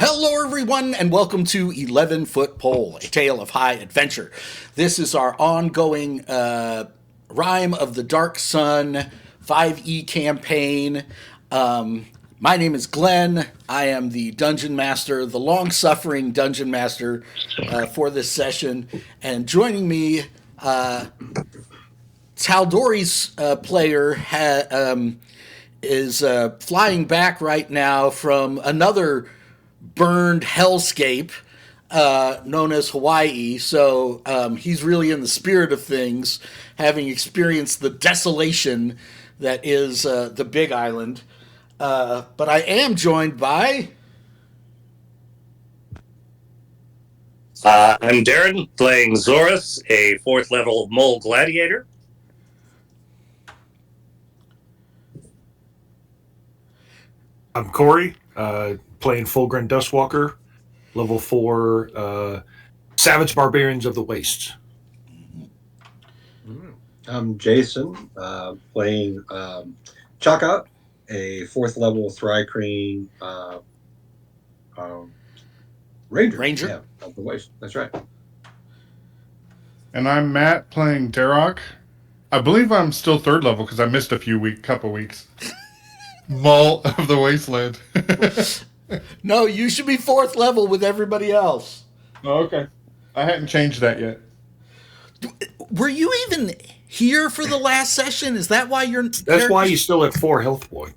Hello, everyone, and welcome to 11 Foot Pole, a tale of high adventure. This is our ongoing Rime of the Dark Sun 5e campaign. My name is Glenn. I am the dungeon master, the long-suffering dungeon master for this session. And joining me, Taldori's player is flying back right now from another burned hellscape known as Hawaii. So he's really in the spirit of things, having experienced the desolation that is the Big Island. But I am joined by... I'm Darren, playing Zorus, a 4th level mole gladiator. I'm Corey, playing Fulgrim Dustwalker, level 4, Savage Barbarians of the Wastes. I'm Jason, playing Chaka, a 4th level Thrycreen Ranger. Yeah, of the Waste. That's right. And I'm Matt, playing Darok. I believe I'm still 3rd level because I missed a couple weeks. Maul of the Wasteland. No, you should be 4th level with everybody else. Oh, okay. I hadn't changed that yet. Were you even here for the last session? Is that why you're... That's why you still have 4 health points.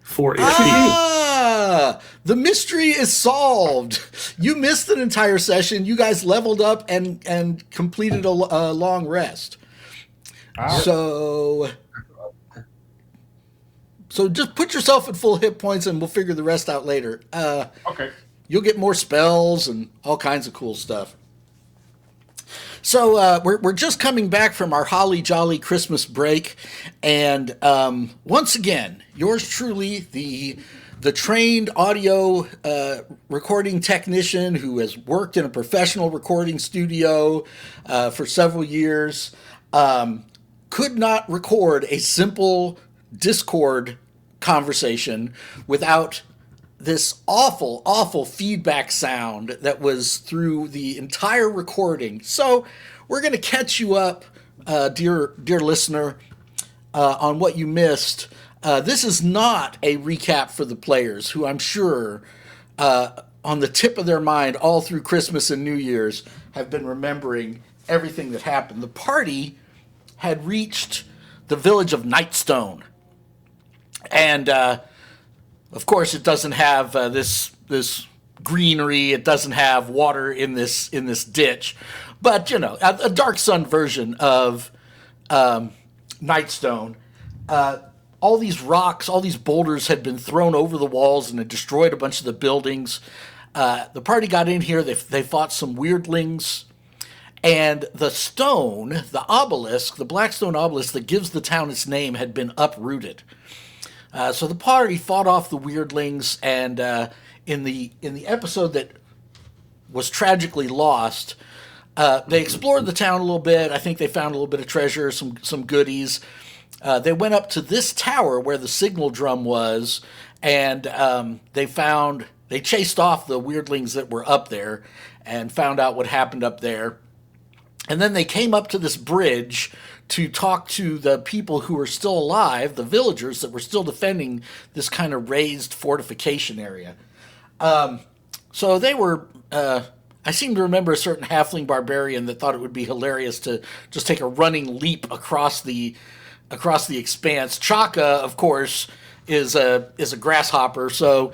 4 HP. Ah! The mystery is solved. You missed an entire session. You guys leveled up and completed a long rest. So just put yourself at full hit points and we'll figure the rest out later. Okay. You'll get more spells and all kinds of cool stuff. So we're just coming back from our holly jolly Christmas break, and once again, yours truly, the trained audio recording technician who has worked in a professional recording studio for several years, could not record a simple Discord conversation without this awful feedback sound that was through the entire recording. So we're going to catch you up, dear listener, on what you missed. This is not a recap for the players, who I'm sure, on the tip of their mind all through Christmas and New Year's, have been remembering everything that happened. The party had reached the village of Nightstone. And of course, it doesn't have this greenery. It doesn't have water in this ditch, but you know, a Dark Sun version of Nightstone. All these rocks, all these boulders had been thrown over the walls and had destroyed a bunch of the buildings. The party got in here. They fought some weirdlings, and the stone, the obelisk, the black stone obelisk that gives the town its name, had been uprooted. So the party fought off the weirdlings, and in the episode that was tragically lost, they explored the town a little bit. I think they found a little bit of treasure, some goodies. They went up to this tower where the signal drum was, and they chased off the weirdlings that were up there and found out what happened up there. And then they came up to this bridge to talk to the people who were still alive, the villagers that were still defending this kind of raised fortification area. So they were... I seem to remember a certain halfling barbarian that thought it would be hilarious to just take a running leap across the expanse. Chaka, of course, is a grasshopper, so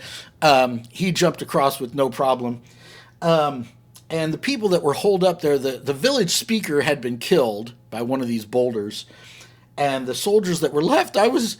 he jumped across with no problem. And the people that were holed up there, the village speaker had been killed by one of these boulders. And the soldiers that were left, I was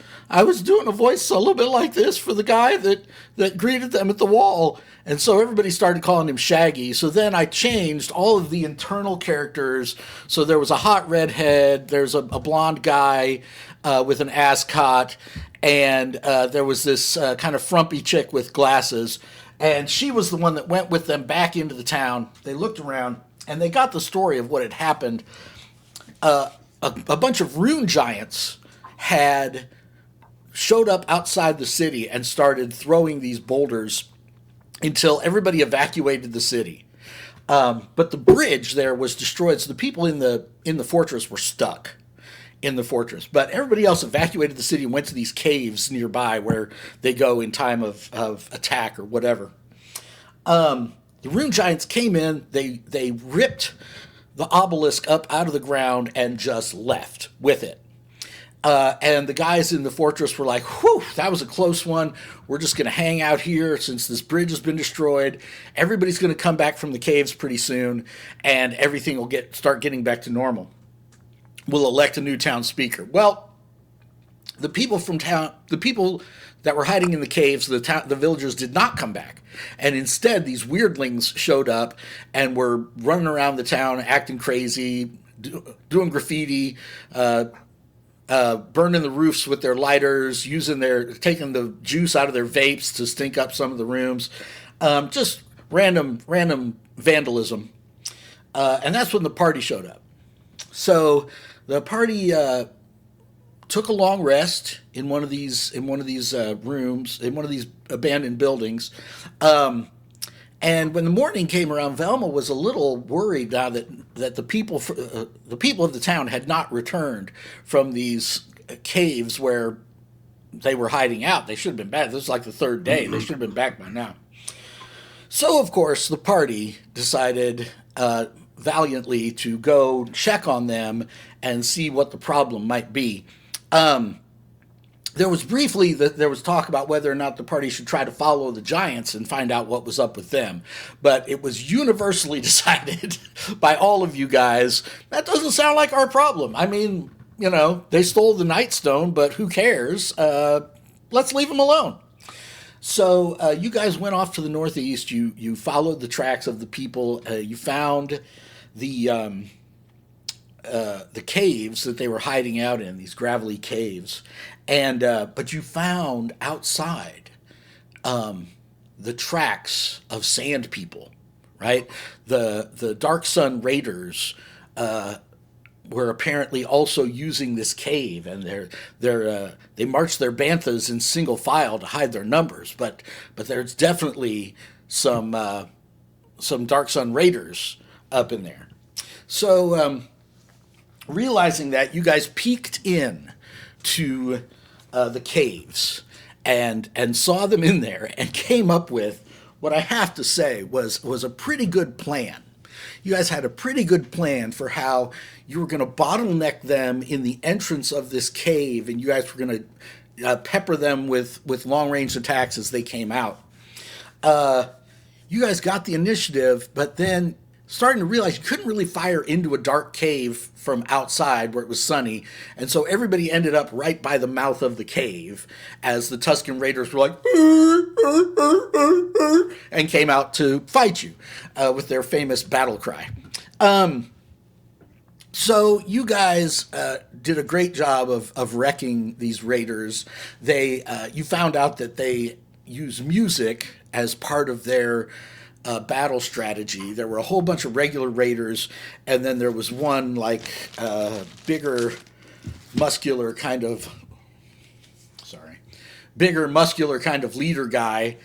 doing a voice a little bit like this for the guy that greeted them at the wall. And so everybody started calling him Shaggy. So then I changed all of the internal characters. So there was a hot redhead, there's a blonde guy with an ascot, and there was this kind of frumpy chick with glasses. And she was the one that went with them back into the town. They looked around, and they got the story of what had happened. A bunch of rune giants had showed up outside the city and started throwing these boulders until everybody evacuated the city. But the bridge there was destroyed, so the people in the fortress were stuck in the fortress. But everybody else evacuated the city and went to these caves nearby where they go in time of attack or whatever. The rune giants came in, they ripped the obelisk up out of the ground and just left with it. And the guys in the fortress were like, whew, that was a close one. We're just going to hang out here since this bridge has been destroyed. Everybody's going to come back from the caves pretty soon, and everything will start getting back to normal. We'll elect a new town speaker. Well, the people that were hiding in the caves, the villagers did not come back. And instead, these weirdlings showed up and were running around the town, acting crazy, doing graffiti, burning the roofs with their lighters, taking the juice out of their vapes to stink up some of the rooms. Just random vandalism. And that's when the party showed up. So the party took a long rest in one of these rooms, in one of these abandoned buildings. And when the morning came around, Velma was a little worried now that the people of the town had not returned from these caves where they were hiding out. They should have been back. This was like the third day. They should have been back by now. So, of course, the party decided valiantly to go check on them and see what the problem might be. There was talk about whether or not the party should try to follow the giants and find out what was up with them. But it was universally decided by all of you guys, that doesn't sound like our problem. I mean, they stole the nightstone, but who cares? Let's leave them alone. So you guys went off to the northeast. You followed the tracks of the people. You found the caves that they were hiding out in, these gravelly caves. And but you found outside the tracks of sand people, right? The Dark Sun Raiders were apparently also using this cave, and they marched their banthas in single file to hide their numbers. But there's definitely some Dark Sun Raiders up in there. So realizing that, you guys peeked in to the caves and saw them in there and came up with what I have to say was a pretty good plan. You guys had a pretty good plan for how you were going to bottleneck them in the entrance of this cave, and you guys were going to pepper them with long-range attacks as they came out. You guys got the initiative, but then starting to realize you couldn't really fire into a dark cave from outside where it was sunny, and so everybody ended up right by the mouth of the cave as the Tusken Raiders were like, and came out to fight you with their famous battle cry. So you guys did a great job of wrecking these raiders. You found out that they use music as part of their battle strategy. There were a whole bunch of regular raiders, and then there was one bigger, muscular kind of leader guy.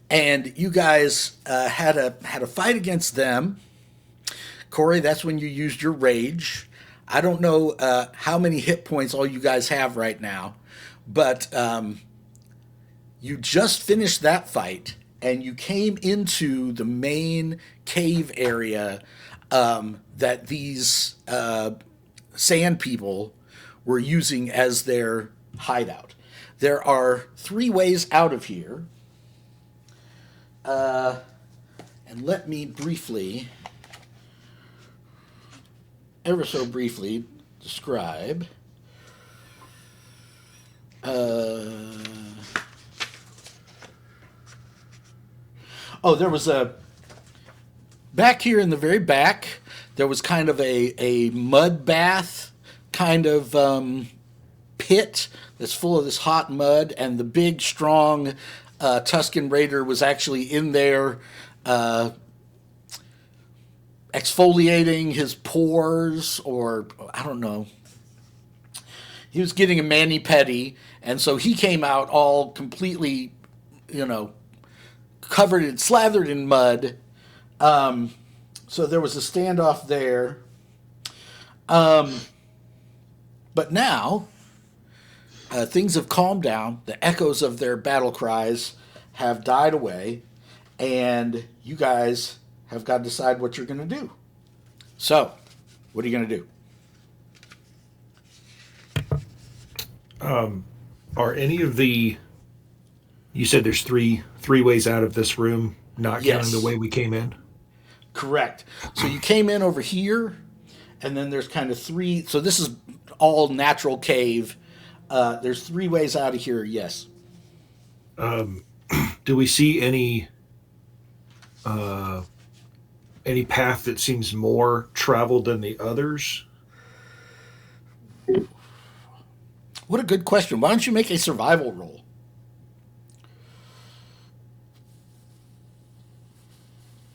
And you guys had a fight against them. Corey, that's when you used your rage. I don't know how many hit points all you guys have right now, but you just finished that fight, and you came into the main cave area that these sand people were using as their hideout. There are 3 ways out of here. And let me ever so briefly, describe. There was back here in the very back, there was kind of a mud bath kind of pit that's full of this hot mud, and the big, strong Tusken Raider was actually in there exfoliating his pores, or I don't know. He was getting a mani-pedi, and so he came out all completely, covered and slathered in mud. So there was a standoff there. But now things have calmed down. The echoes of their battle cries have died away, and you guys have got to decide what you're going to do. So, what are you going to do? Are any of the? You said there's three ways out of this room, not counting the way we came in. Correct. So you came in over here, and then there's kind of three. So this is all natural cave. There's three ways out of here. Yes. Do we see any path that seems more traveled than the others? What a good question. Why don't you make a survival roll?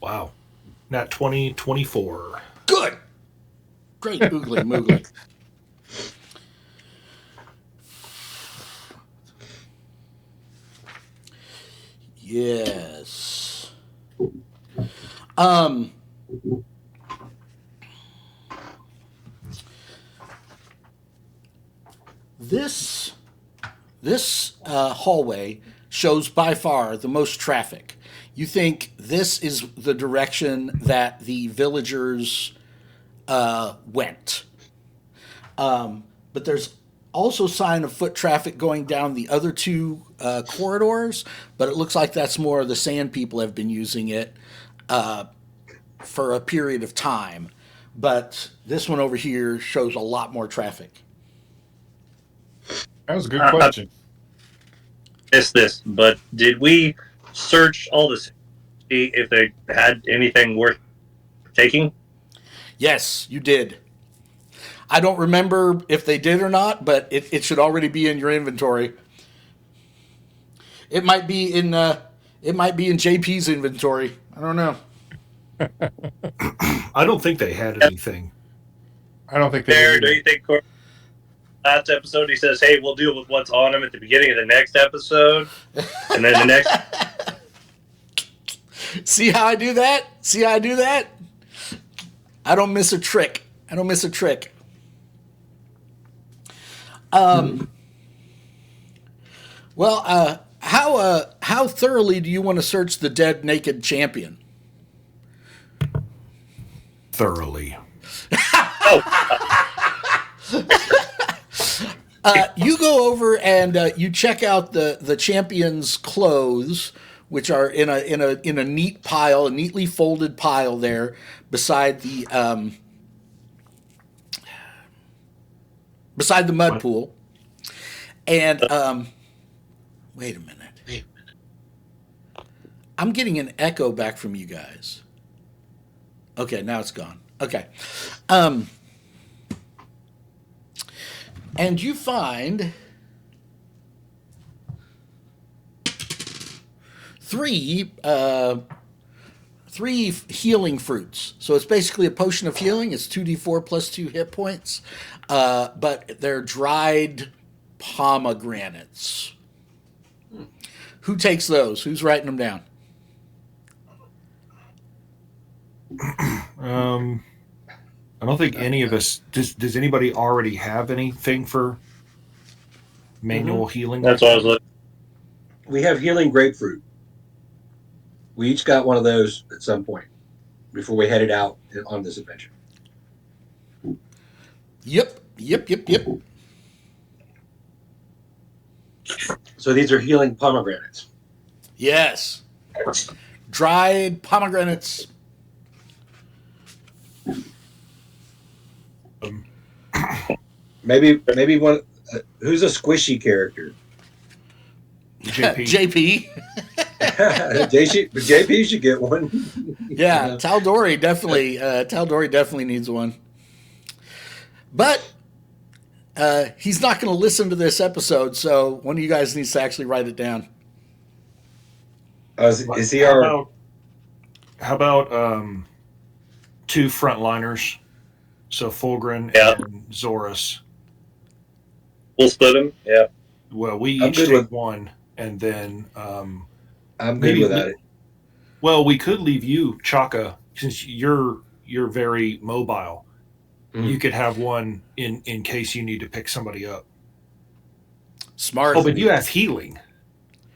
Wow. Nat 20, 24. Good. Great. Oogly moogly. Yes. This hallway shows by far the most traffic. You think this is the direction that the villagers went. But there's also sign of foot traffic going down the other two corridors, but it looks like that's more the sand people have been using it for a period of time. But this one over here shows a lot more traffic. That was a good question. Missed this, but did we search all the see if they had anything worth taking? Yes, you did. I don't remember if they did or not, but it should already be in your inventory. It might be in JP's inventory. I don't know. I don't think they had anything. I don't think they There, did. do you think last episode he says, hey, we'll deal with what's on him at the beginning of the next episode? And then the next... See how I do that? See how I do that? I don't miss a trick. I don't miss a trick. Well, how thoroughly do you want to search the dead naked champion? Thoroughly. You go over and you check out the champion's clothes, which are in a neat pile, a neatly folded pile there beside the mud pool. And wait a minute. I'm getting an echo back from you guys. Okay, now it's gone. Okay. And you find three healing fruits. So it's basically a potion of healing. It's 2d4 plus 2 hit points. But they're dried pomegranates. Who takes those? Who's writing them down? I don't think any of us... Does anybody already have anything for manual healing? That's what I was looking. We have healing grapefruit. We each got one of those at some point before we headed out on this adventure. Yep. So these are healing pomegranates. Yes. Dried pomegranates. Maybe one. Who's a squishy character? JP. JP should get one. Yeah, Tal'Dorei definitely needs one. But he's not going to listen to this episode, so one of you guys needs to actually write it down. Is he our? How about two frontliners? So Fulgrin and Zorus. We'll split them. Yeah. Well, we I'm each good take with- one, and then I'm good with that. Well, we could leave you, Chaka, since you're very mobile. You could have one in case you need to pick somebody up. Smart. Oh, but you have healing.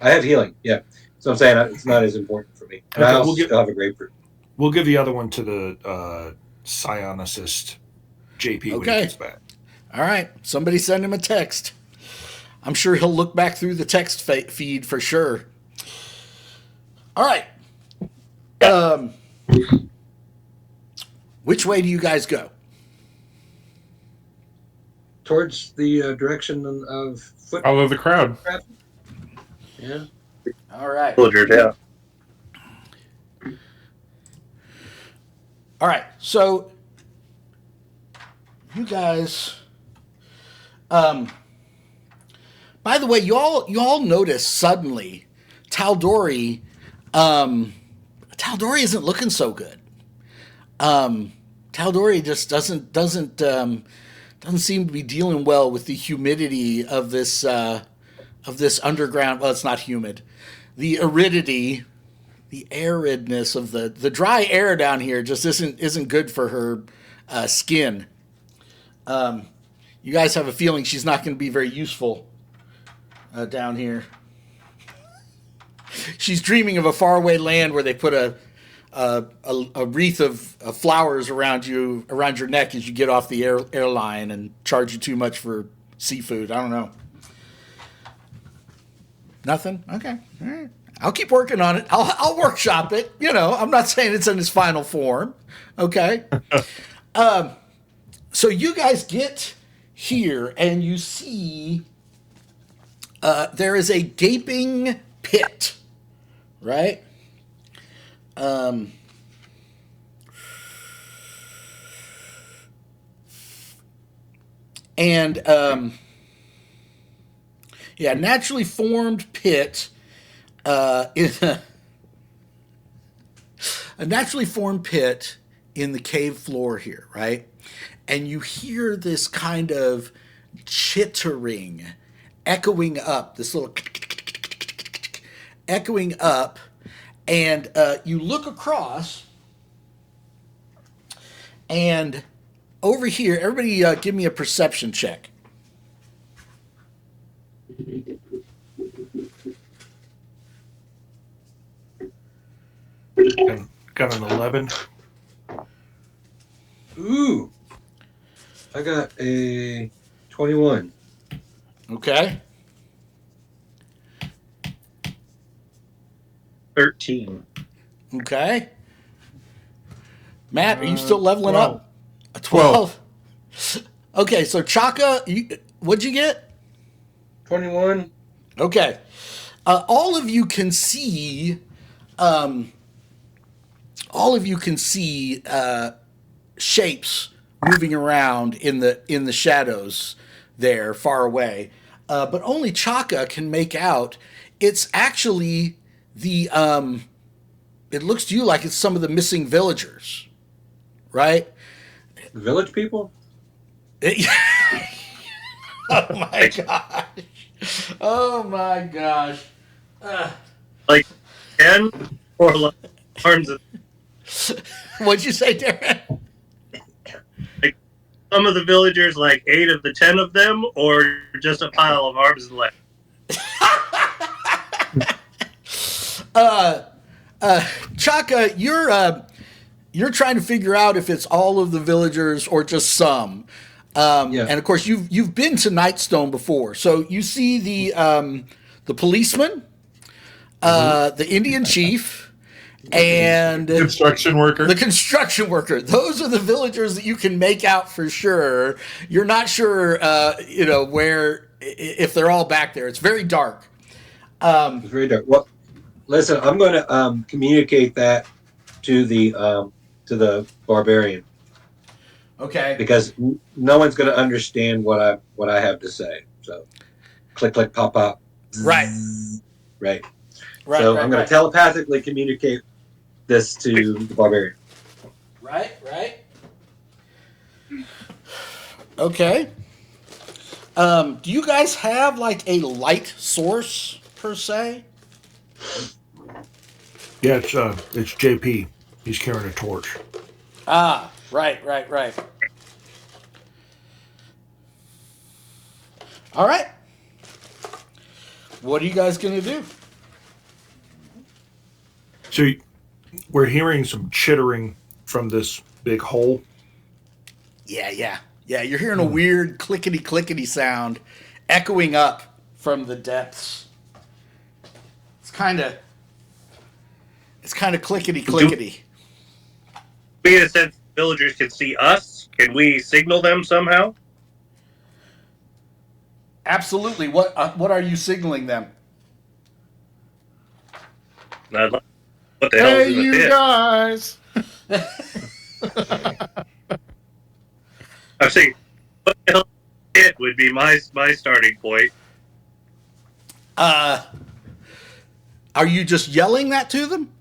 I have healing. Yeah, so I'm saying it's not as important for me. And I also still have a grapefruit. We'll give the other one to the psionicist JP when he gets back. All right. Somebody send him a text. I'm sure he'll look back through the text feed for sure. All right. Which way do you guys go? Towards the direction of foot. Follow the crowd. Yeah. All right. Villagers, yeah. All right. So you guys, by the way, you all notice suddenly Tal'Dorei isn't looking so good. Tal'Dorei just doesn't seem to be dealing well with the humidity of this underground. Well, it's not humid. The aridity, the aridness of the dry air down here just isn't good for her skin. You guys have a feeling she's not going to be very useful down here. She's dreaming of a faraway land where they put a wreath of flowers around your neck as you get off the airline and charge you too much for seafood. I don't know. Nothing? Okay. All right. I'll keep working on it. I'll workshop it. You know, I'm not saying it's in its final form. Okay. So you guys get here and you see there is a gaping pit, right? Naturally formed pit is a naturally formed pit in the cave floor here, right? And you hear this kind of chittering, echoing up, this little echoing up, and you look across, and over here, everybody give me a perception check. Got an 11. Ooh. I got a 21. Okay. 13. Okay. Matt, are you still leveling 12. up? A 12. Okay, so Chaka, what'd you get? 21. Okay. All of you can see shapes moving around in the shadows there far away. But only Chaka can make out it's actually the it looks to you like it's some of the missing villagers, right? Village people? Oh my gosh. Oh my gosh. Like 10 or like arms of What'd you say, Darren? like some of the villagers, like 8 of the 10 of them, or just a pile of arms and legs? Chaka, you're trying to figure out if it's all of the villagers or just some. And of course, you've been to Nightstone before, so you see the policeman, the Indian chief, and Construction worker. the construction worker. Those are the villagers that you can make out for sure. You're not sure, where if they're all back there. It's very dark. It's very dark. Well, listen, I'm going to communicate that to the barbarian. Okay. Because no one's going to understand what I have to say. So, click, click, pop, pop. Right. Right. Right. So right, I'm going right. to telepathically communicate this to the barbarian. Right. Right. Okay. Do you guys have like a light source per se? Yeah, it's JP. He's carrying a torch. Ah, right. All right. What are you guys going to do? So we're hearing some chittering from this big hole. Yeah. You're hearing a weird clickety sound echoing up from the depths. It's kind of clickety. We had said villagers can see us. Can we signal them somehow? Absolutely. What are you signaling them? What the hell Hey, is in the you pit? guys! I'm saying, what the hell is in the pit would be my starting point. Are you just yelling that to them?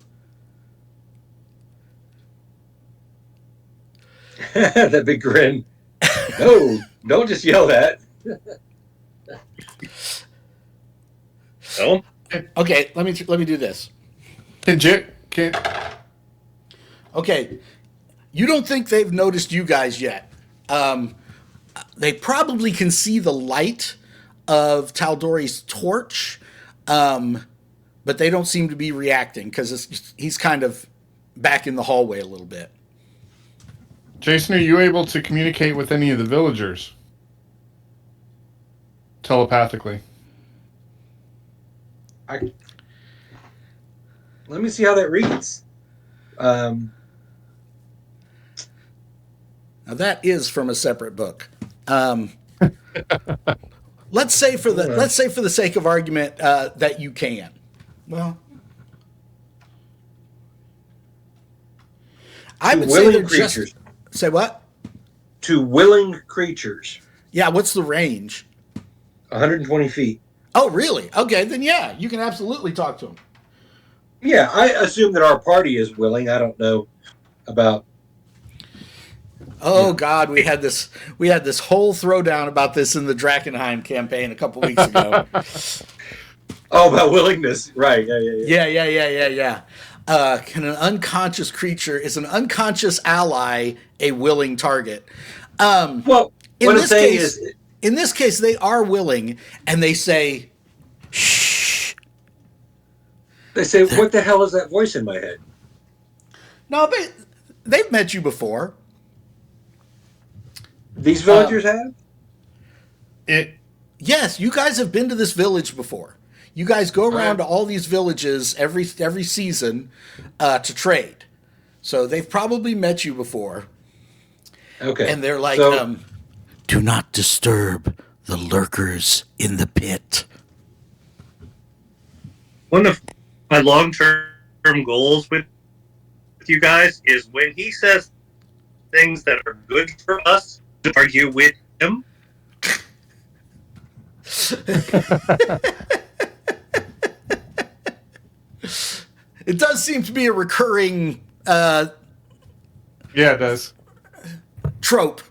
That big grin. No, don't just yell that. No? Okay, let me do this. Okay, you don't think they've noticed you guys yet. They probably can see the light of Taldori's torch, but they don't seem to be reacting because he's kind of back in the hallway a little bit. Jason, are you able to communicate with any of the villagers? Telepathically. Let me see how that reads. Now that is from a separate book. Let's say for the sake of argument that you can. Well, I would say they're creatures. just. Say what? To willing creatures. Yeah, what's the range? 120 feet. Oh, really? Okay, then yeah, you can absolutely talk to them. Yeah, I assume that our party is willing. I don't know about. Oh God, we had this whole throwdown about this in the Drakenheim campaign a couple weeks ago. Oh, about willingness, right? Yeah. Can an unconscious creature is an unconscious ally a willing target? Well, what I'm saying is, in this case, they are willing, and they say, "Shh." they say, "What the hell is that voice in my head?" No, but they've met you before. These villagers have? Yes, you guys have been to this village before. You guys go around to all these villages every season to trade. So they've probably met you before. Okay. And they're like, do not disturb the lurkers in the pit. One of my long-term goals with you guys is when he says things that are good for us, to argue with him. It does seem to be a recurring yeah, it does. trope.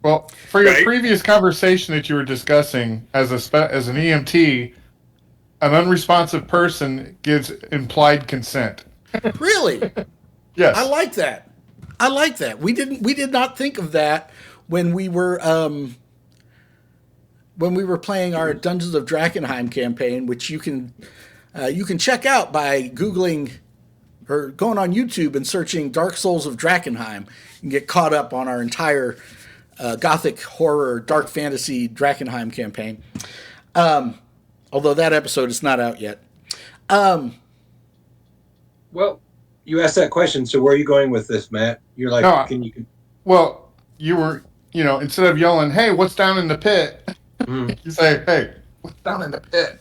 Well, for your Right. previous conversation that you were discussing, as an EMT, an unresponsive person gives implied consent. Really? Yes. I like that. We did not think of that when we were playing our Dungeons of Drakenheim campaign, which you can check out by Googling or going on YouTube and searching Dark Souls of Drakenheim and get caught up on our entire gothic horror dark fantasy Drakenheim campaign. Although that episode is not out yet. Well, you asked that question, so where are you going with this, Matt? You're like, No, can you? Well, you were, instead of yelling, "Hey, what's down in the pit?" You say, "Hey, what's down in the pit?"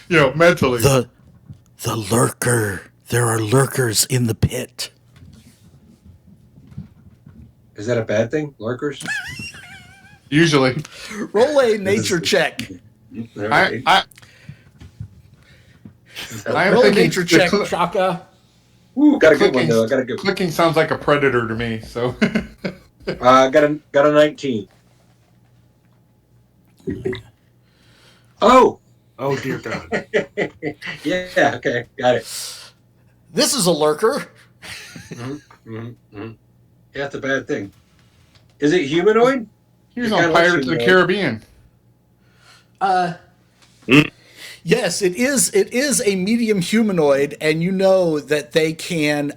Mentally. The lurker. There are lurkers in the pit. Is that a bad thing, lurkers? Usually. Roll a nature check. Right. I am Roll a thinking nature check, Chaka. Ooh, got a good one though. I got a good one. Clicking sounds like a predator to me. So. Got a 19. Oh, Oh dear God! yeah. Okay, got it. This is a lurker. Yeah, that's a bad thing. Is it humanoid? He was It on kinda looks Pirates of the humanoid. Caribbean. Yes, it is. It is a medium humanoid, and you know that they can.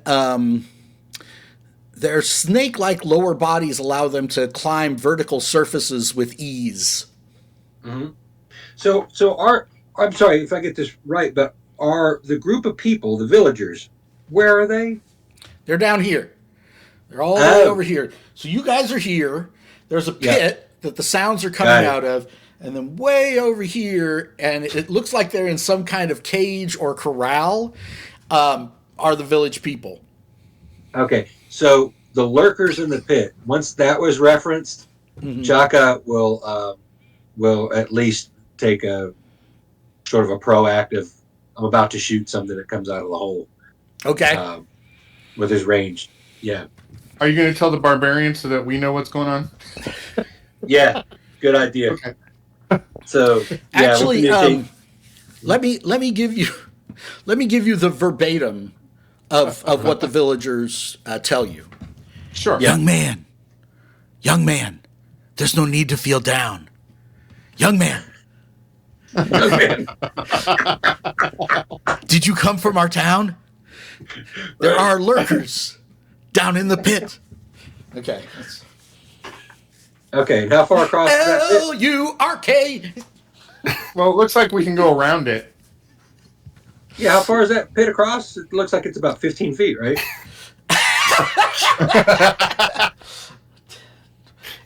Their snake-like lower bodies allow them to climb vertical surfaces with ease. So I'm sorry if I get this right, but are the group of people, the villagers, where are they? They're down here. They're all the way over here. So you guys are here. There's a pit that the sounds are coming out of, and then way over here, and it looks like they're in some kind of cage or corral, are the village people. Okay, so the lurkers in the pit. Once that was referenced, Chaka will at least take a sort of a proactive. I'm about to shoot something that comes out of the hole. Okay. With his range. Yeah. Are you going to tell the barbarians so that we know what's going on? Yeah. Good idea. Okay. So actually, let me give you the verbatim of what the villagers tell you. Sure. Young man, there's no need to feel down. Young man, did you come from our town? There are lurkers down in the pit. Okay. Okay, how far across is that pit? L-U-R-K. Well, it looks like we can go around it. Yeah, how far is that pit across? It looks like it's about 15 feet, right?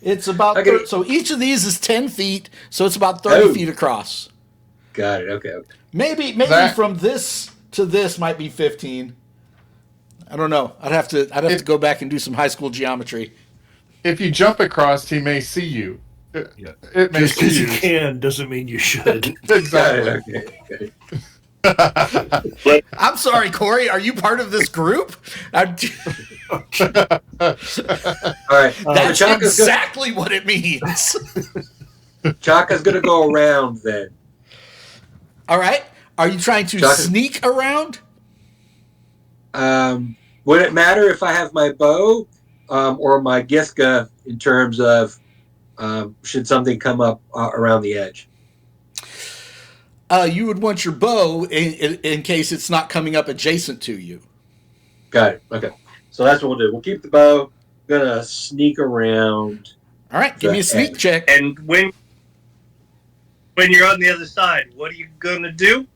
It's about so each of these is 10 feet, so it's about 30 feet across. Got it. Okay. Maybe from this to this might be 15. I don't know. I'd have to go back and do some high school geometry. If you jump across, he may see you. Yeah. It may Just because see you can doesn't mean you should. Exactly. Okay. I'm sorry, Corey. Are you part of this group? All right. That's so exactly what it means. Chaka's going to go around then. All right. Are you trying to sneak around? Would it matter if I have my bow or my Giska in terms of should something come up around the edge? You would want your bow in case it's not coming up adjacent to you. Got it. Okay. So that's what we'll do. We'll keep the bow. Gonna sneak around. All right. Give me a sneak check. And when you're on the other side, what are you gonna do?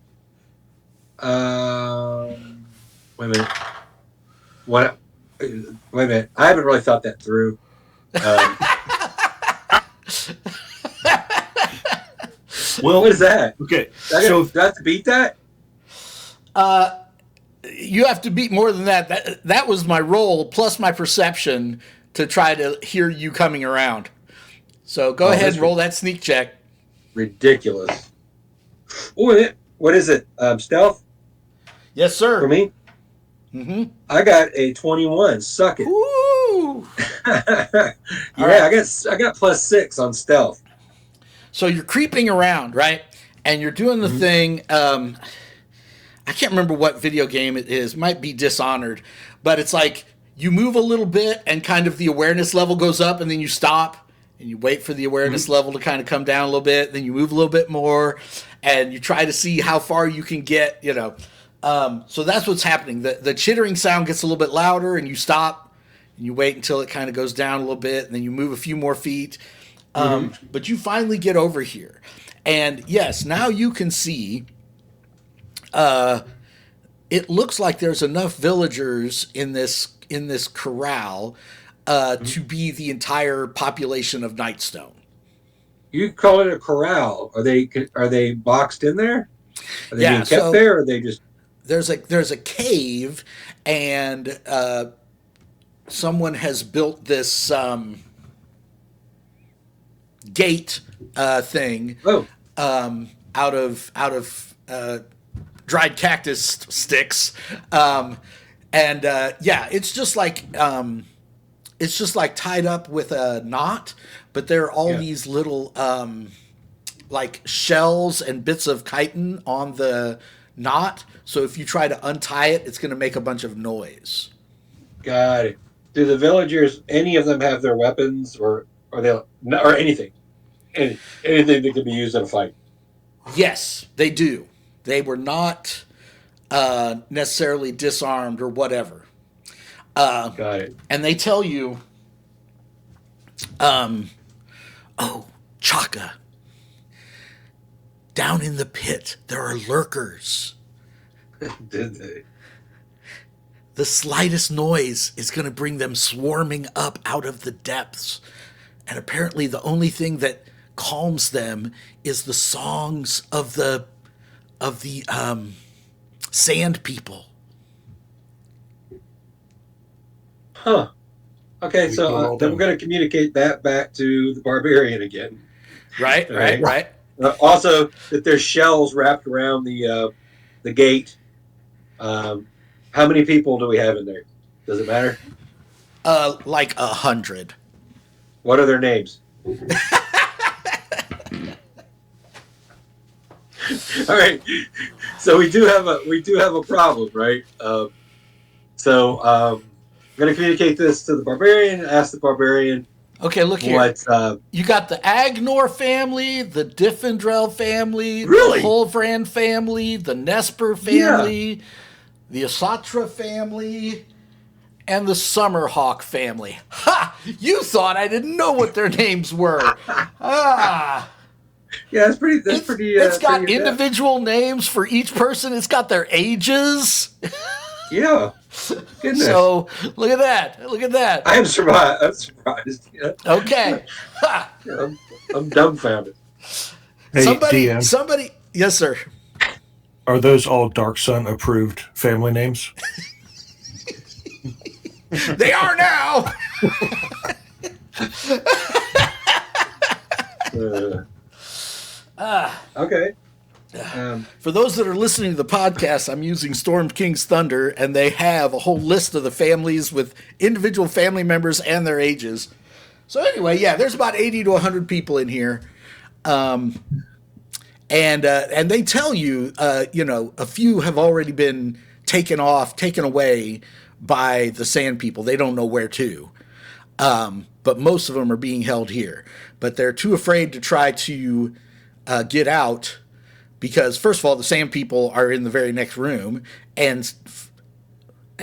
Wait a minute. What? Wait a minute. I haven't really thought that through. Well, what is that? Okay. Do I have to beat that? You have to beat more than that. That was my roll plus my perception to try to hear you coming around. So go ahead and roll that sneak check. Ridiculous. What is it? Stealth? Yes, sir. For me? Mm-hmm. I got a 21. Suck it. Ooh. Yeah, right. I got +6 on stealth. So you're creeping around, right? And you're doing the thing. I can't remember what video game it is. It might be Dishonored. But it's like you move a little bit and kind of the awareness level goes up and then you stop and you wait for the awareness level to kind of come down a little bit. Then you move a little bit more and you try to see how far you can get, So that's what's happening. The chittering sound gets a little bit louder and you stop and you wait until it kind of goes down a little bit and then you move a few more feet. But you finally get over here. And yes, now you can see it looks like there's enough villagers in this corral to be the entire population of Nightstone. You call it a corral. Are they boxed in there? Are they being kept there, or are they just? There's a cave, and someone has built this gate thing out of dried cactus sticks, it's just like tied up with a knot, but there are all these little like shells and bits of chitin on the not. So if you try to untie it, it's going to make a bunch of noise. Got it. Do the villagers, any of them, have their weapons, or anything, anything that can be used in a fight? Yes, they do. They were not necessarily disarmed or whatever. Got it. And they tell you, oh, Chaka, down in the pit, there are lurkers. Did they? The slightest noise is going to bring them swarming up out of the depths. And apparently the only thing that calms them is the songs of the sand people. Huh. Okay, We so go all then done. we're going to communicate that back to the barbarian again. Right. Also, that there's shells wrapped around the gate. How many people do we have in there? Does it matter? Like 100. What are their names? All right. So we do have a problem, right? I'm going to communicate this to the barbarian. Ask the barbarian. Okay, look here. What? You got the Agnor family, the Diffendrell family, Really? the Holfrand family, the Nesper family, the Asatra family, and the Summerhawk family. Ha! You thought I didn't know what their names were. Ah. Yeah, that's pretty. It's got pretty in-depth. individual names for each person. It's got their ages. Yeah. Goodness. So look at that. Look at that. I'm surprised. Yeah. Okay. Ha! I'm dumbfounded. Hey, Somebody. DM, Yes, sir. are those all Dark Sun approved family names? They are now. Okay. For those that are listening to the podcast, I'm using Storm King's Thunder, and they have a whole list of the families with individual family members and their ages. So anyway, yeah, there's about 80 to 100 people in here. And they tell you, a few have already been taken away by the Sand People. They don't know where to. But most of them are being held here. But they're too afraid to try to get out because, first of all, the Sand People are in the very next room. And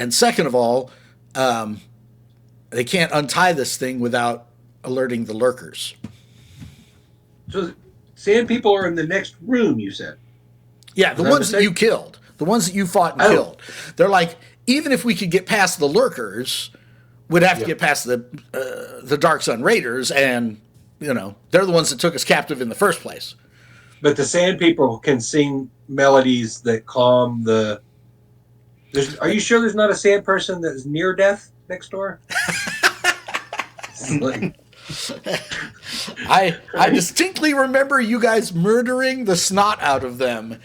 second of all, they can't untie this thing without alerting the Lurkers. So, Sand People are in the next room, you said? Yeah, the ones that you killed. The ones that you fought and killed. They're like, even if we could get past the Lurkers, we'd have to get past the Dark Sun Raiders, and, they're the ones that took us captive in the first place. But the Sand People can sing melodies that calm the... Are you sure there's not a sand person that's near death next door? I distinctly remember you guys murdering the snot out of them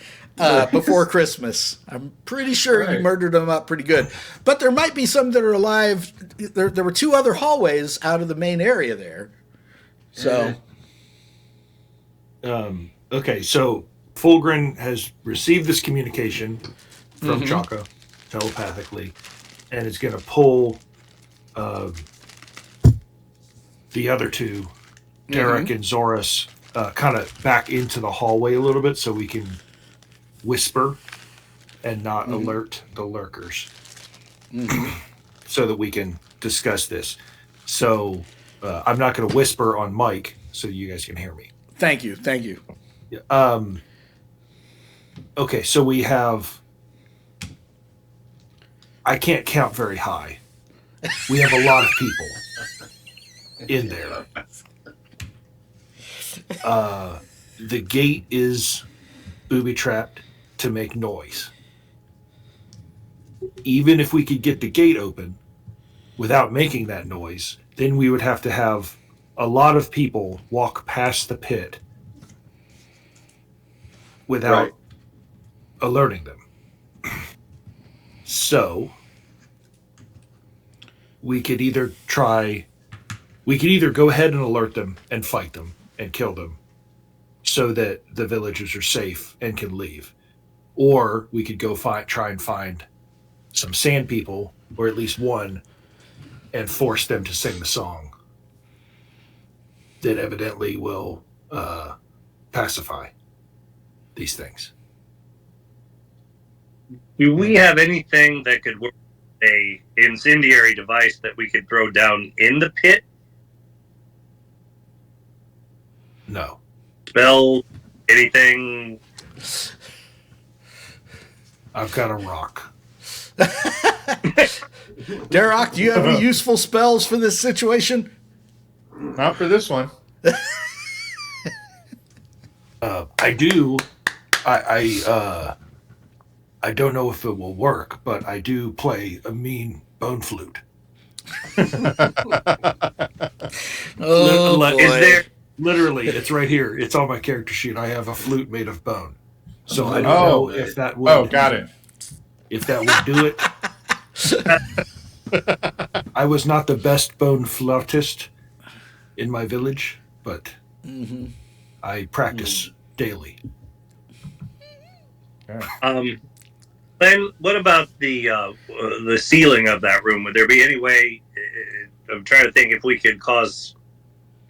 before Christmas. I'm pretty sure you murdered them up pretty good. But there might be some that are alive. There were 2 other hallways out of the main area there. So... Okay, so Fulgrin has received this communication from Chaka telepathically, and is going to pull the other 2, Derek and Zorus, kind of back into the hallway a little bit so we can whisper and not alert the Lurkers, so that we can discuss this. So I'm not going to whisper on mic so you guys can hear me. Thank you. Okay, so we have... I can't count very high. We have a lot of people in there. The gate is booby-trapped to make noise. Even if we could get the gate open without making that noise, then we would have to have a lot of people walk past the pit without alerting them. So we could either go ahead and alert them and fight them and kill them so that the villagers are safe and can leave. or we could go try and find some sand people, or at least one, and force them to sing the song that evidently will pacify these things. Do we have anything that could work a incendiary device that we could throw down in the pit? No. Spell, anything? I've got a rock. Darrock, do you have any useful spells for this situation? Not for this one. I do. I don't know if it will work, but I do play a mean bone flute. Oh, boy. Is there? Literally, it's right here. It's on my character sheet. I have a flute made of bone. So I don't Oh. know if that would. Oh, got it. If that would do it. I was not the best bone flautist in my village, but I practice daily. Then what about the ceiling of that room? Would there be any way? I'm trying to think if we could cause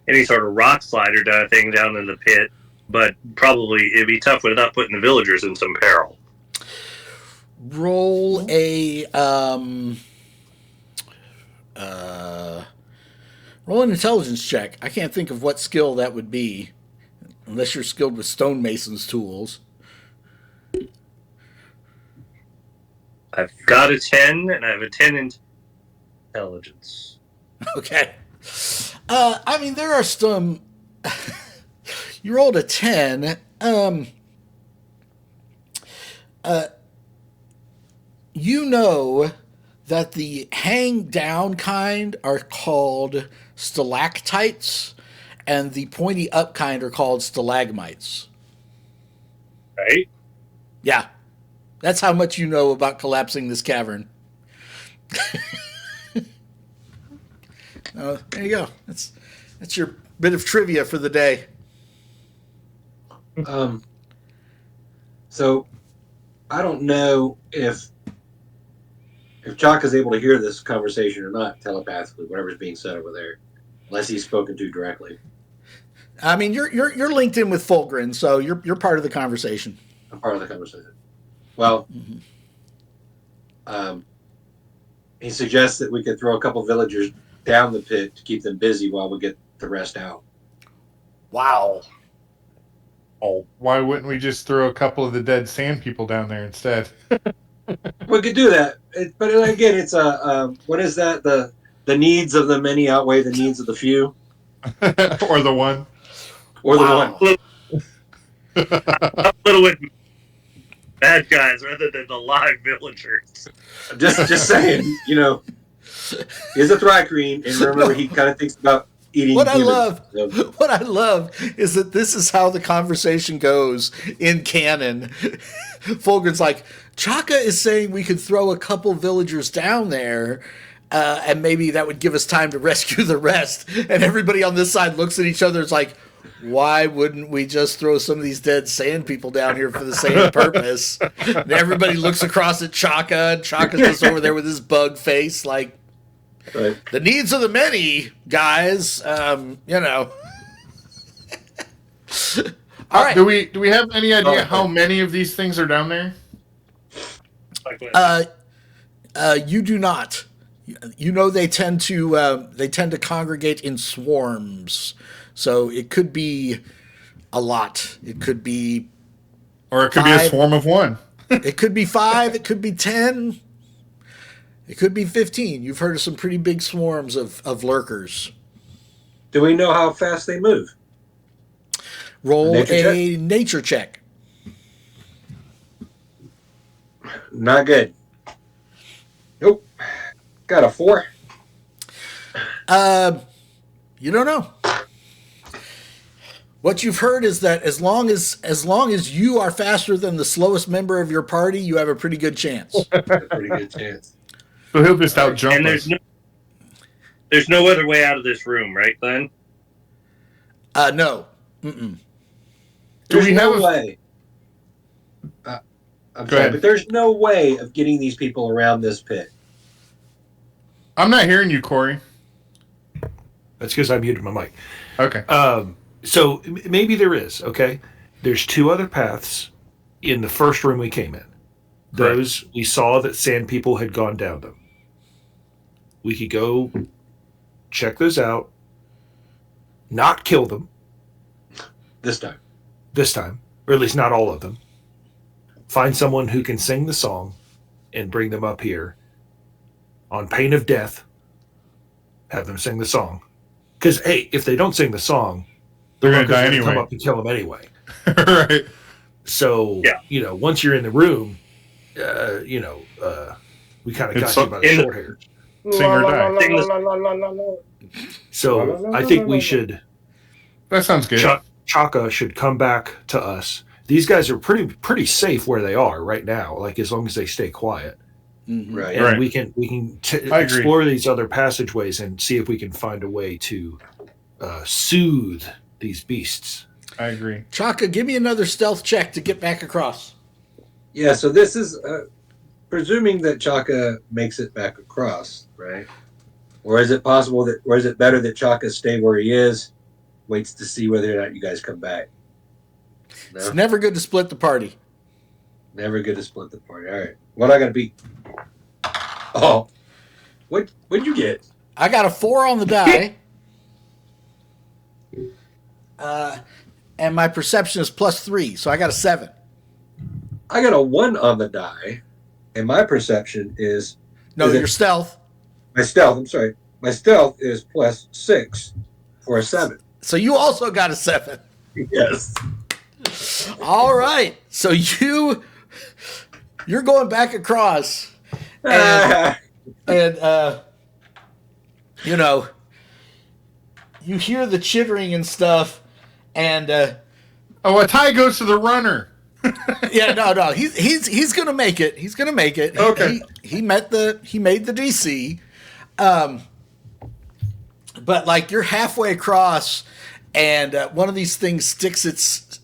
any sort of rock slide or thing down in the pit, but probably it'd be tough without putting the villagers in some peril. Roll a roll an intelligence check. I can't think of what skill that would be, unless you're skilled with stonemason's tools. I've got a 10, and I have a 10 in intelligence. Okay. I mean, there are some. You rolled a 10. You know that the hang down kind are called stalactites, and the pointy up kind are called stalagmites. Right? Yeah. That's how much you know about collapsing this cavern. There you go. That's your bit of trivia for the day. So I don't know if Jock is able to hear this conversation or not telepathically, whatever's being said over there, unless he's spoken to directly. I mean, you're linked in with Fulgrin, so you're part of the conversation. I'm part of the conversation. Well, he suggests that we could throw a couple villagers down the pit to keep them busy while we get the rest out. Wow. Oh, why wouldn't we just throw a couple of the dead sand people down there instead? We could do that, but again, it's what is that? The needs of the many outweigh the needs of the few, Or the one. or Wow. the one. A little with bad guys rather than the live villagers. Just saying, he's a Thrycreen, and remember, he kind of thinks about eating What I humans. love is that this is how the conversation goes in canon. Fulgrin's like, Chaka is saying we could throw a couple villagers down there, and maybe that would give us time to rescue the rest. And everybody on this side looks at each other. It's like, why wouldn't we just throw some of these dead sand people down here for the same purpose? And everybody looks across at Chaka, and Chaka's just over there with his bug face, like, Right. the needs of the many, guys. All right. Do we have any idea how many of these things are down there? You do not. You know they tend to congregate in swarms, so it could be a lot. It could be, Or it could be a swarm of one. it could be 5. It could be 10. It could be 15. You've heard of some pretty big swarms of lurkers. Do we know how fast they move? Roll Nature a nature check. Not good. Nope. Got a 4. You don't know. What you've heard is that as long as you are faster than the slowest member of your party, you have a pretty good chance. Pretty good chance. So he'll just out jump And us. there's no other way out of this room, right, Glenn? No. Mm-mm. Do we There's have no way. I'm Go sorry, ahead. but there's no way of getting these people around this pit. I'm not hearing you, Corey. That's because I muted my mic. Okay. So maybe there is, okay? There's 2 other paths in the first room we came in. Those, we saw that sand people had gone down them. We could go check those out, not kill them This time. or at least not all of them. Find someone who can sing the song and bring them up here on pain of death. Have them sing the song. Because, hey, if they don't sing the song, They're going to Lurkers die are gonna come anyway. up and kill them anyway. Right. So, Yeah. Once you're in the room, we kind of got you by the short hair. Sing or die. Sing the- So I think we should, That sounds good. Chaka should come back to us. These guys are pretty safe where they are right now, like as long as they stay quiet. Right. And Right. we can I agree. explore these other passageways and see if we can find a way to soothe these beasts. I agree. Chaka, give me another stealth check to get back across. Yeah, so this is presuming that Chaka makes it back across, right? Or is it better that Chaka stay where he is, waits to see whether or not you guys come back? No? It's never good to split the party. Never good to split the party. All right. What I got to be? Oh, what'd you get? I got a 4 on the die. And my perception is +3, so I got a 7. I got a 1 on the die, and my perception is No, Is it- your stealth. my stealth. I'm sorry, my stealth is +6 for a 7. So you also got a 7. Yes. All right. So you're going back across, and you hear the chittering and stuff, and Oh, a tie goes to the runner. yeah, no, he's gonna make it. He's gonna make it. Okay. He made the DC. But like you're halfway across, and one of these things sticks its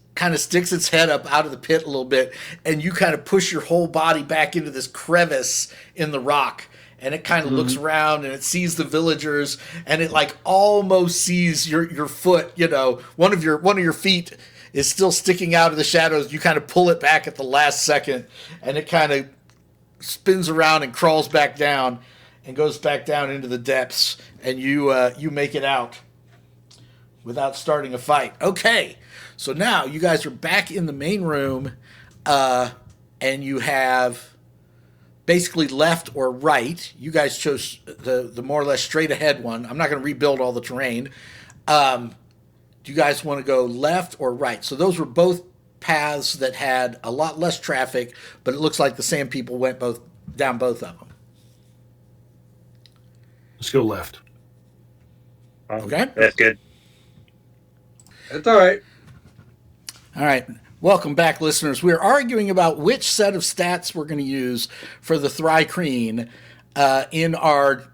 head up out of the pit a little bit, and you kind of push your whole body back into this crevice in the rock, and it kind of looks around and it sees the villagers, and it like almost sees your foot. One of your feet is still sticking out of the shadows. You kind of pull it back at the last second, and it kind of spins around and crawls back down and goes back down into the depths, and you make it out without starting a fight. Okay, so now you guys are back in the main room, and you have basically left or right. You guys chose the more or less straight ahead one. I'm not going to rebuild all the terrain. Do you guys want to go left or right? So those were both paths that had a lot less traffic, but it looks like the same people went down both of them. Let's go left. Okay. That's good. That's all right. All right. Welcome back, listeners. We're arguing about which set of stats we're going to use for the Thrycreen in our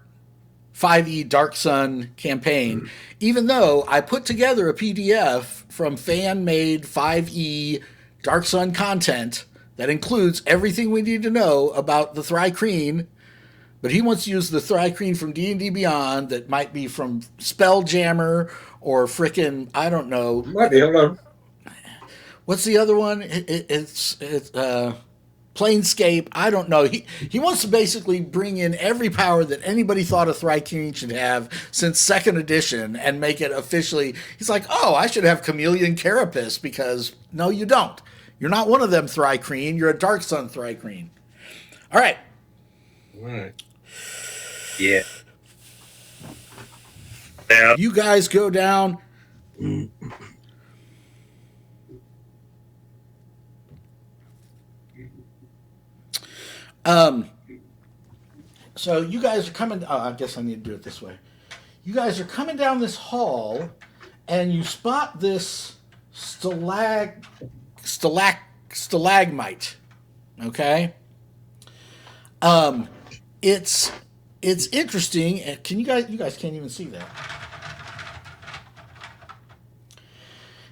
5e Dark Sun campaign, even though I put together a PDF from fan-made 5e Dark Sun content that includes everything we need to know about the Thrycreen, but he wants to use the Thrycreen from D&D Beyond that might be from Spelljammer or frickin', I don't know. Might be. Hold on. What's the other one? It's Planescape. I don't know. He wants to basically bring in every power that anybody thought a Thrycreen should have since 2nd edition and make it officially. He's like, oh, I should have Chameleon Carapace because no, you don't. You're not one of them Thrycreen. You're a Dark Sun Thrycreen. All right. All right. Yeah. Yeah. You guys go down. So you guys are coming. Oh, I guess I need to do it this way. You guys are coming down this hall, and you spot this stalagmite. Okay. It's interesting. Can you guys can't even see that.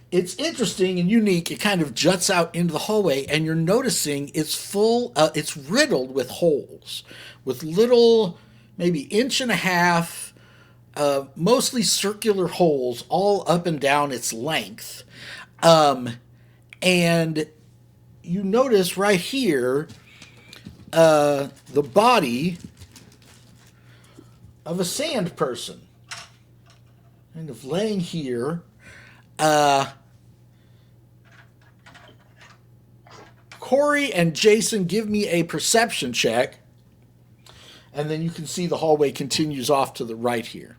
It's interesting and unique. It kind of juts out into the hallway, and you're noticing it's full. It's riddled with holes, with little, maybe inch and a half, mostly circular holes all up and down its length. And you notice right here the body of a sand person, kind of laying here. Corey and Jason, give me a perception check, and then you can see the hallway continues off to the right here.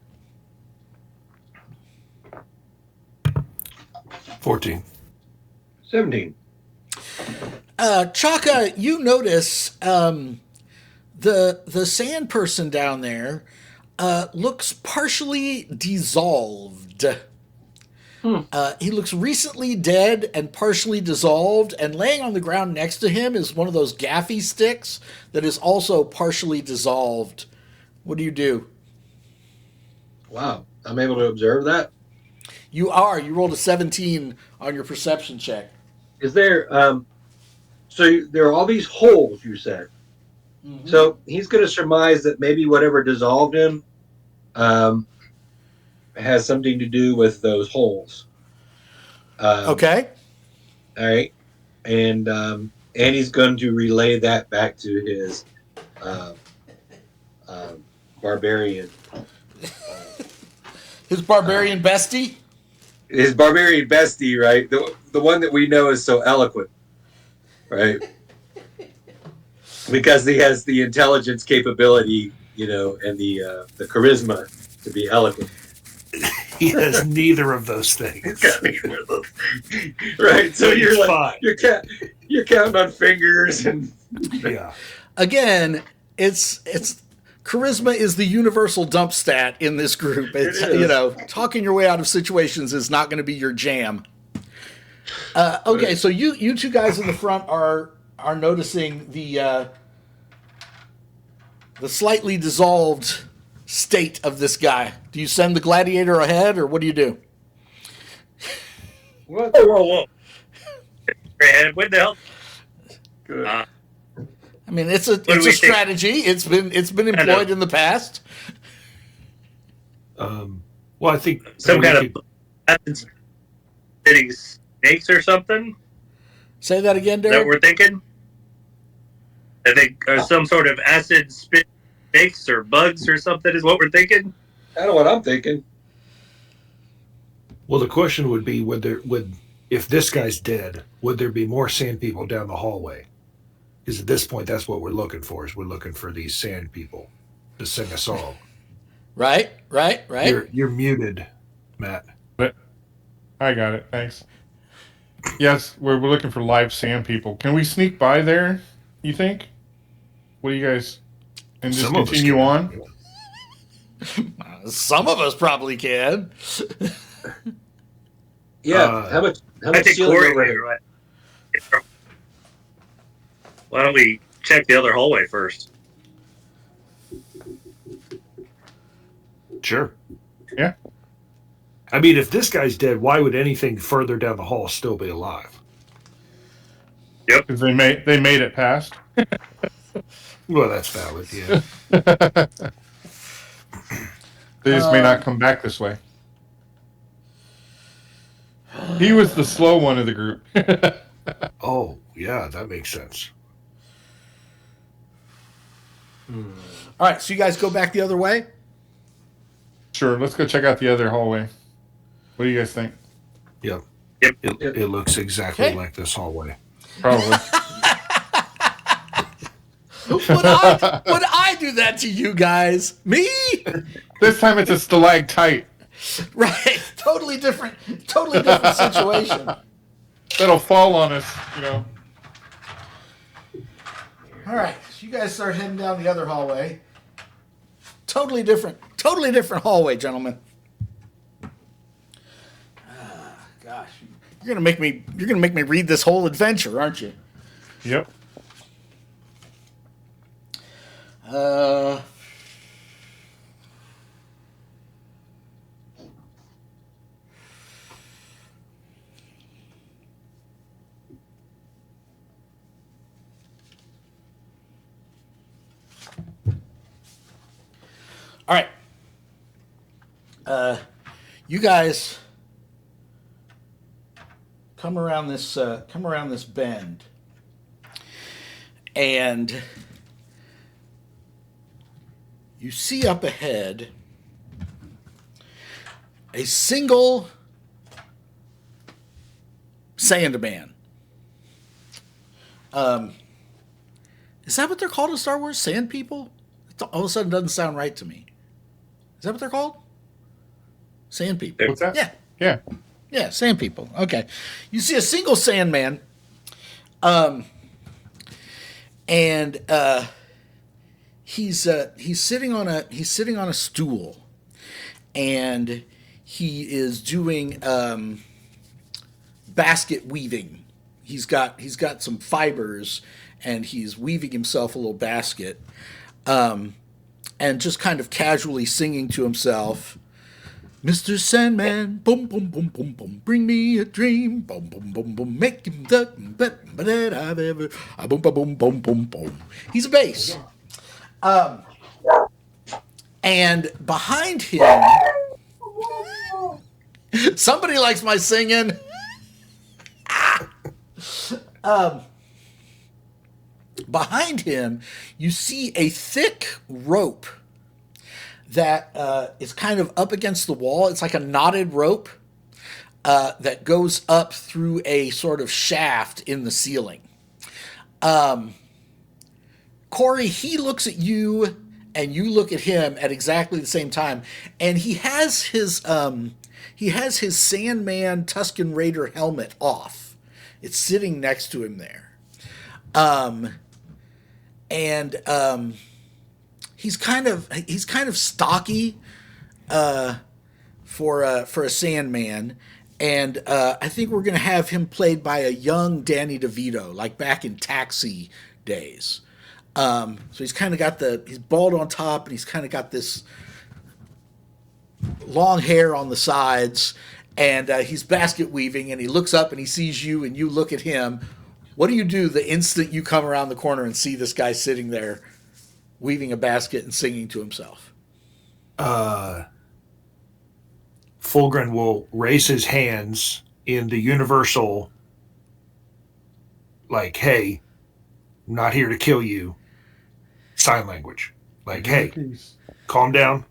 14. 17. Chaka, you notice the sand person down there looks partially dissolved. He looks recently dead and partially dissolved, and laying on the ground next to him is one of those gaffy sticks that is also partially dissolved. What do you do? Wow. I'm able to observe that. You are. You rolled a 17 on your perception check. Is there, so there are all these holes, you said. Mm-hmm. So he's going to surmise that maybe whatever dissolved him has something to do with those holes. Okay. All right. And he's going to relay that back to his barbarian. His barbarian bestie? His barbarian bestie, right? The one that we know is so eloquent, right? Because he has the intelligence capability, and the charisma to be eloquent. He has neither of those things. Right. So you're like you're counting on fingers and yeah. Again, it's charisma is the universal dump stat in this group. It's talking your way out of situations is not going to be your jam. Okay, so you two guys in the front are noticing the slightly dissolved state of this guy. Do you send the gladiator ahead, or what do you do? What? Whoa. What the hell? Good. I mean, it's a strategy. It's been employed in the past. Well, I think some kind of spitting snakes or something. Say that again, Derek. That we're thinking. I think some sort of acid spit snakes or bugs or something is what we're thinking. I know what I'm thinking. Well, the question would be, if this guy's dead, would there be more sand people down the hallway? Because at this point, that's what we're looking for. Is we're looking for these sand people to sing a song. Right. You're muted, Matt. But I got it. Thanks. Yes, we're looking for live sand people. Can we sneak by there, you think? What do you guys... And just continue on? Some of us probably can. Yeah. How much I think Corey, right? Why don't we check the other hallway first? Sure. Yeah. I mean, if this guy's dead, why would anything further down the hall still be alive? Yep. Because they made it past. Well, that's valid, yeah. They just may not come back this way. He was the slow one of the group. Oh, yeah, that makes sense. All right, so you guys go back the other way? Sure, let's go check out the other hallway. What do you guys think? Yep. Yep. It looks exactly Okay. like this hallway. Probably. Would I do that to you guys? Me? This time it's a stalactite. Right. Totally different situation. That'll fall on us, All right, so you guys start heading down the other hallway. Totally different hallway, gentlemen. Gosh, you're gonna make me read this whole adventure, aren't you? Yep. All right. You guys come around this bend, and you see up ahead a single Sandman. Is that what they're called in Star Wars? Sand people? It all of a sudden doesn't sound right to me. Is that what they're called? Sand people. What's that? Yeah. Yeah. Yeah, sand people. Okay. You see a single Sandman. And he's sitting on a stool, and he is doing basket weaving. He's got some fibers, and he's weaving himself a little basket, and just kind of casually singing to himself, "Mr. Sandman, boom, boom, boom, boom, boom, bring me a dream, boom, boom, boom, boom, make him the best that I've ever, boom, boom, boom, boom, boom, boom." He's a bass. And behind him, somebody likes my singing. Behind him, you see a thick rope that is kind of up against the wall. It's like a knotted rope that goes up through a sort of shaft in the ceiling. Corey, he looks at you, and you look at him at exactly the same time, and he has his Sandman Tusken Raider helmet off. It's sitting next to him there. He's kind of stocky for a Sandman, and I think we're gonna have him played by a young Danny DeVito, like back in Taxi days. So he's kind of got he's bald on top, and he's kind of got this long hair on the sides, and he's basket weaving, and he looks up and he sees you, and you look at him. What do you do the instant you come around the corner and see this guy sitting there weaving a basket and singing to himself? Fulgrim will raise his hands in the universal, like, "Hey, I'm not here to kill you," sign language. Like, "Hey, calm down.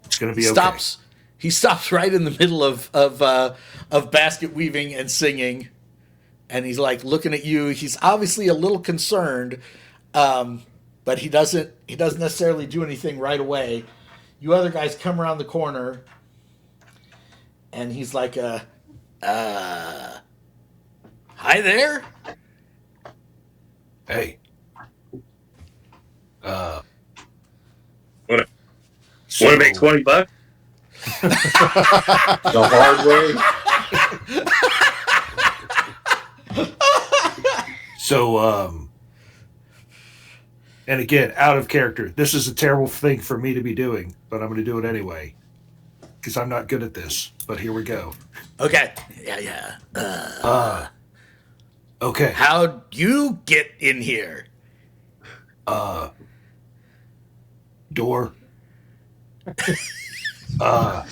It's going to be okay." He stops right in the middle of basket weaving and singing, and he's like looking at you. He's obviously a little concerned, but he doesn't necessarily do anything right away. You other guys come around the corner, and he's like, "Hi there." Hey. Want to make $20? The hard way. So, and again, out of character. This is a terrible thing for me to be doing, but I'm going to do it anyway because I'm not good at this. But here we go. Okay. Yeah. Okay. How'd you get in here? Door. There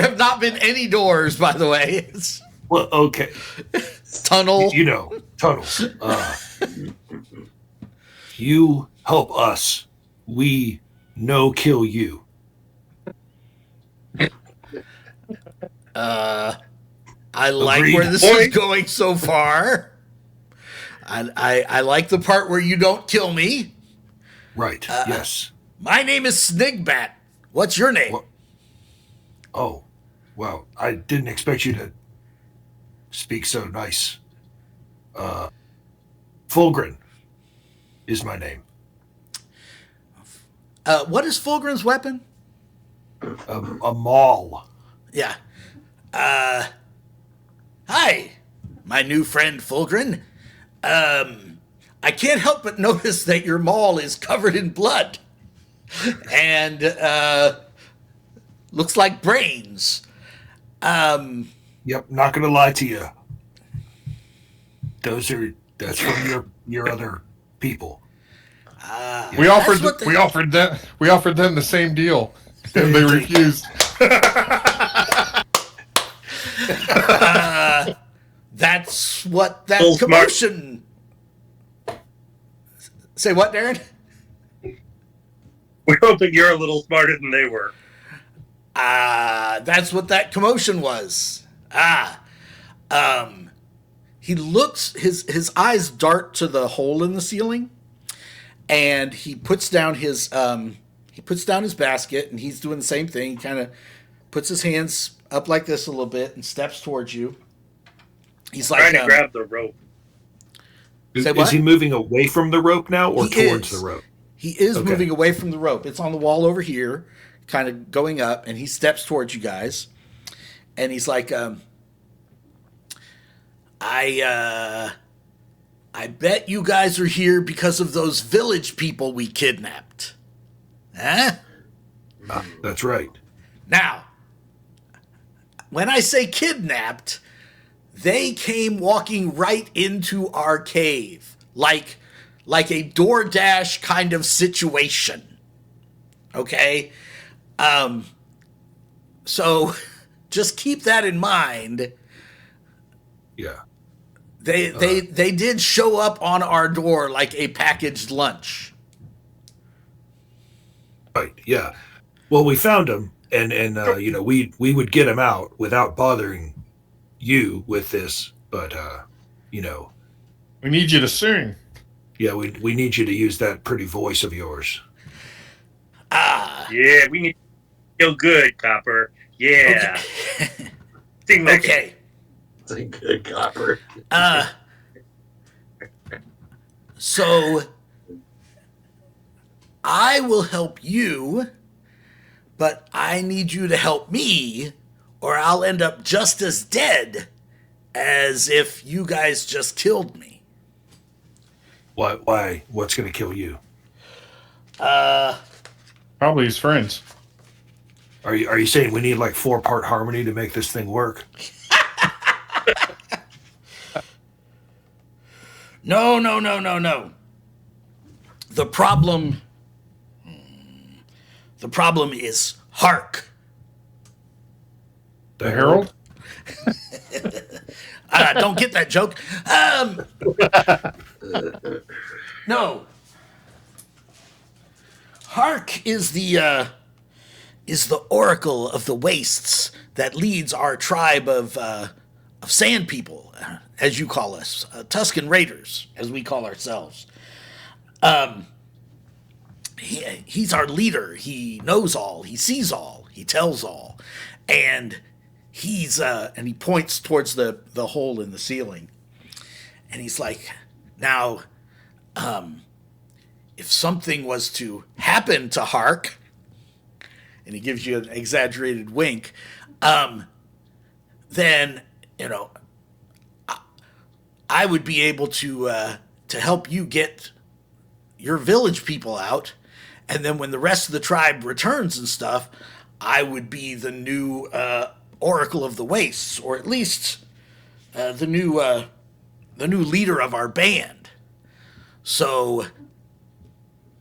have not been any doors, by the way. It's Well, okay. tunnel. You know, tunnels. You help us. We no kill you. I like Agreed. where this is going so far. I like the part where you don't kill me. Right. Yes. My name is Snigbat. What's your name? Well, oh, well, I didn't expect you to speak so nice. Fulgrim is my name. What is Fulgrim's weapon? A maul. Yeah. Hi, my new friend Fulgrim. I can't help but notice that your maul is covered in blood. And looks like brains. Yep, not gonna lie to you. That's from your other people. We offered that's what they- we offered them the same deal, and they refused. That's what that Little smart. commotion. Say what, Darren? We're hoping you're a little smarter than they were. That's what that commotion was. He looks, his eyes dart to the hole in the ceiling, and he puts down his basket, and he's doing the same thing. He kind of puts his hands up like this a little bit and steps towards you. He's like Trying to grab the rope. Is he moving away from the rope now or towards the rope? He is moving away from the rope. It's on the wall over here, kind of going up, and he steps towards you guys. And he's like, I bet you guys are here because of those village people we kidnapped. Huh? That's right. Now, when I say kidnapped, they came walking right into our cave. Like a DoorDash kind of situation. Okay? So just keep that in mind. Yeah. They did show up on our door like a packaged lunch. Right. Yeah. Well, we found him, and we would get him out without bothering you with this, but we need you to sing. Yeah, we need you to use that pretty voice of yours. Yeah, we need to feel good, Copper. Yeah. Okay. Sing that. Okay. Sing good, Copper. So I will help you, but I need you to help me, or I'll end up just as dead as if you guys just killed me. Why? What's going to kill you? Probably his friends. Are you saying we need like 4-part harmony to make this thing work? No. The problem is Hark. The Herald? Don't get that joke. No. Hark is the oracle of the wastes that leads our tribe of sand people, as you call us, Tuscan Raiders, as we call ourselves. He's our leader. He knows all. He sees all. He tells all, and and he points towards the hole in the ceiling, and he's like, now, if something was to happen to Hark, and he gives you an exaggerated wink, then I would be able to help you get your village people out, and then when the rest of the tribe returns and stuff, I would be the new Oracle of the Wastes, or at least the new leader of our band. So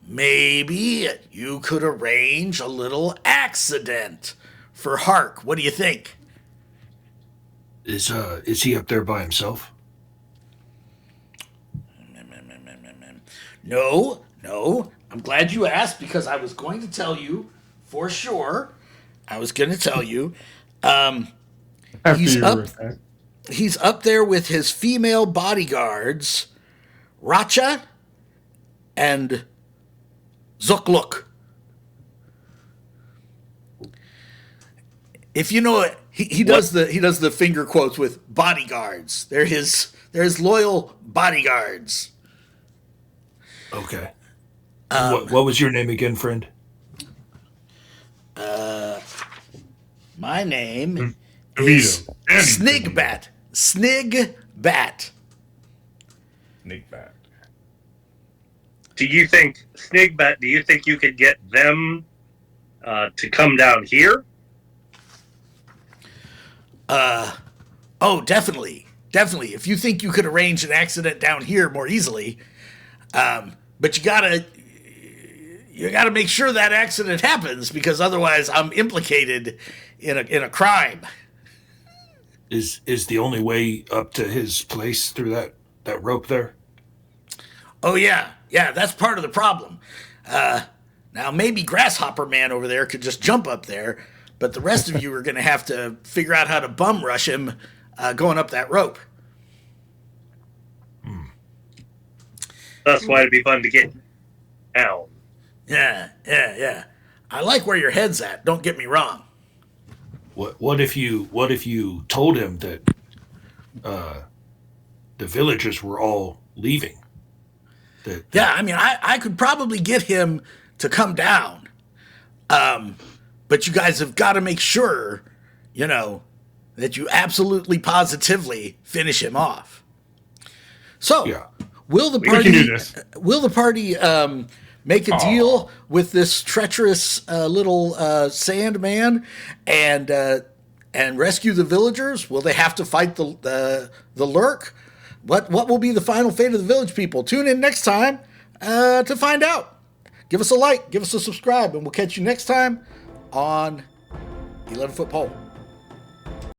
maybe you could arrange a little accident for Hark. What do you think? Is he up there by himself? No. I'm glad you asked, because I was going to tell you for sure. He's up there with his female bodyguards, Racha and Zukluk. If you know it, he does the finger quotes with bodyguards. They're his loyal bodyguards. Okay. What was your name again, friend? My name DeVito. Snigbat. Snigbat. Snigbat. Do you think, Snigbat, do you think you could get them to come down here? Oh, definitely. If you think you could arrange an accident down here more easily, but you gotta you got to make sure that accident happens, because otherwise I'm implicated in a crime. Is the only way up to his place through that rope there? Oh yeah, that's part of the problem. Now maybe Grasshopper Man over there could just jump up there, but the rest of you are going to have to figure out how to bum rush him going up that rope. That's why it'd be fun to get down. Yeah. I like where your head's at. Don't get me wrong. What if you told him that the villagers were all leaving? Yeah, I mean, I could probably get him to come down. But you guys have got to make sure, that you absolutely positively finish him off. So, Yeah. Will the We can do party this. make a deal with this treacherous little Sandman and rescue the villagers? Will they have to fight the Lurk? What will be the final fate of the village people? Tune in next time to find out. Give us a like, give us a subscribe, and we'll catch you next time on 11 Foot Pole.